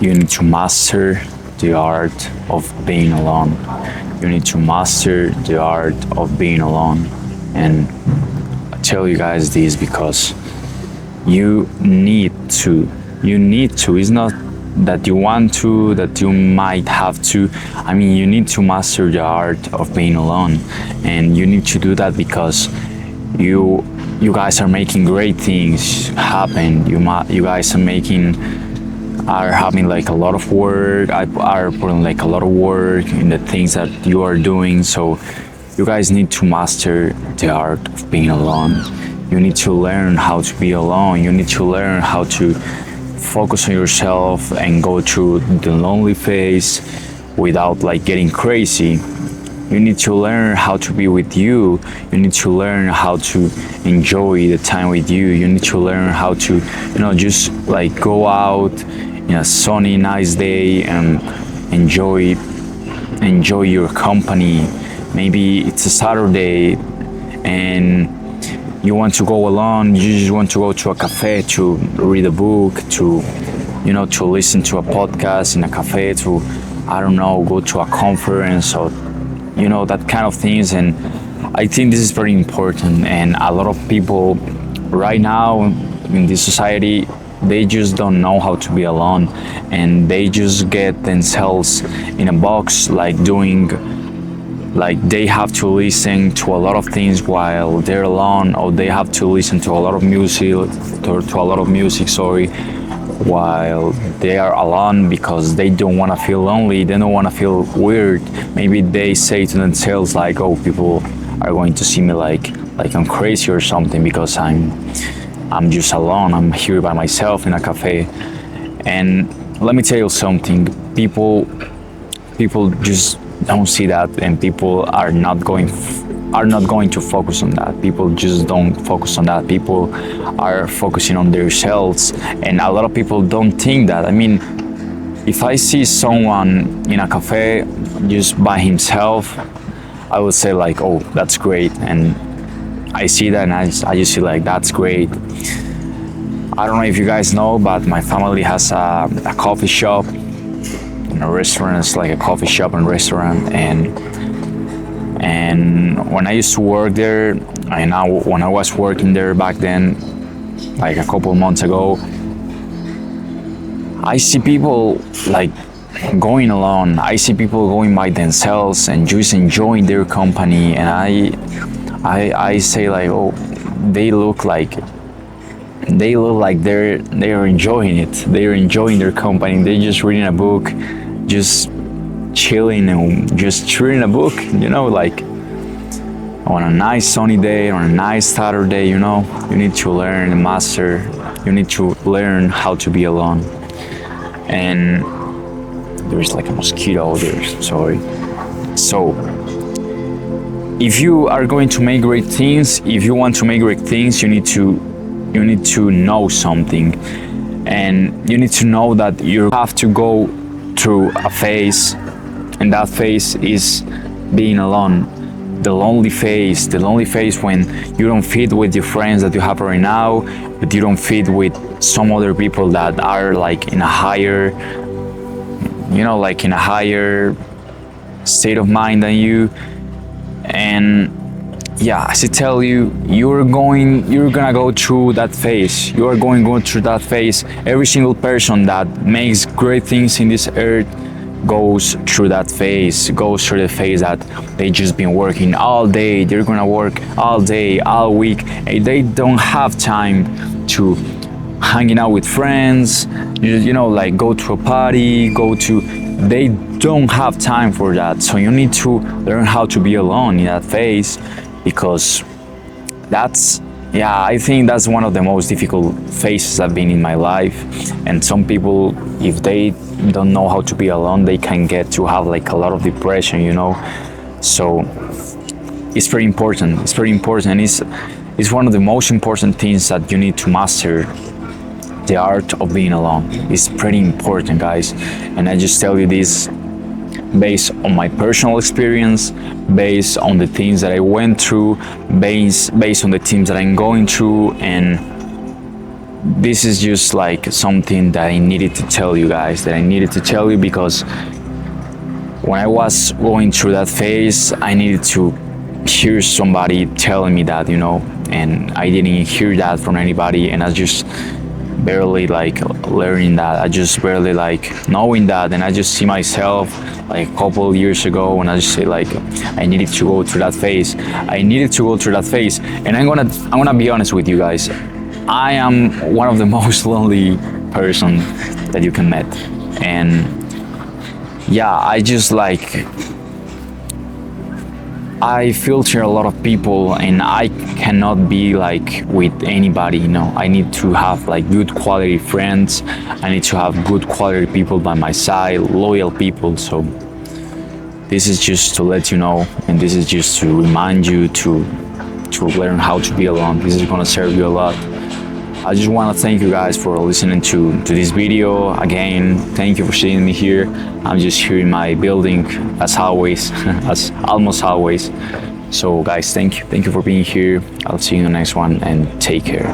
You need to master the art of being alone. You need to master the art of being alone. And I tell you guys this because you need to. You need to. It's not that you want to, that you might have to. I mean, you need to master the art of being alone. And you need to do that because you guys are making great things happen. You guys are having like a lot of work. Are putting like a lot of work in the things that you are doing. So you guys need to master the art of being alone. You need to learn how to be alone. You need to learn how to focus on yourself and go through the lonely phase without like getting crazy. You need to learn how to be with you. You need to learn how to enjoy the time with you. You need to learn how to, just like go out in a sunny, nice day and enjoy your company. Maybe it's a Saturday and you want to go alone. You just want to go to a cafe to read a book, to listen to a podcast in a cafe, to, I don't know, go to a conference or that kind of things. And I think this is very important. And a lot of people right now in this society, they just don't know how to be alone, and they just get themselves in a box, like they have to listen to a lot of things while they're alone, or they have to listen to a lot of music, while they are alone because they don't want to feel lonely. They don't want to feel weird. Maybe they say to themselves like, oh, people are going to see me like I'm crazy or something because I'm just alone. I'm here by myself in a cafe. And let me tell you something. People just don't see that, and people are not going to focus on that. People just don't focus on that. People are focusing on themselves, and a lot of people don't think that. I mean, if I see someone in a cafe just by himself, I would say like, oh, that's great. And I see that and I just feel like that's great. I don't know if you guys know, but my family has a coffee shop and a restaurant. It's like a coffee shop and restaurant. And when I used to work there, when I was working there back then, like a couple months ago, I see people like going alone. I see people going by themselves and just enjoying their company. And I say like, oh, they look like they're enjoying it. They're enjoying their company. They're just reading a book, just chilling and just reading a book, like on a nice sunny day, on a nice Saturday. You need to learn and master. You need to learn how to be alone. And there's like a mosquito there, sorry. So if you are going to make great things, if you want to make great things, you need to know something, and you need to know that you have to go through a phase, and that phase is being alone. The lonely phase when you don't fit with your friends that you have right now, but you don't fit with some other people that are like in a higher state of mind than you. And yeah, as I tell you, you're gonna go through that phase. You are going to go through that phase. Every single person that makes great things in this earth goes through that phase, the phase that they just been working all day. They're gonna work all day, all week, and they don't have time to hanging out with friends, like go to a party, they don't have time for that. So you need to learn how to be alone in that phase, because I think that's one of the most difficult phases I've been in my life. And some people, if they don't know how to be alone, they can get to have like a lot of depression, So it's very important. It's one of the most important things that you need to master. The art of being alone is pretty important, guys. And I just tell you this based on my personal experience, based on the things that I went through, based on the things that I'm going through. And this is just like something that I needed to tell you guys, that I needed to tell you, because when I was going through that phase, I needed to hear somebody telling me that, and I didn't hear that from anybody, and I just barely like learning that. I just barely like knowing that, and I just see myself like a couple of years ago, and I just say like I needed to go through that phase. I needed to go through that phase, and I'm gonna be honest with you guys. I am one of the most lonely person that you can meet, and yeah, I just like I filter a lot of people, and I cannot be like with anybody. I need to have like good quality friends. I need to have good quality people by my side, loyal people. So this is just to let you know, and this is just to remind you to learn how to be alone. This is gonna serve you a lot. I just want to thank you guys for listening to this video. Again, thank you for seeing me here. I'm just here in my building, as always, as almost always. So guys, thank you for being here. I'll see you in the next one, and take care.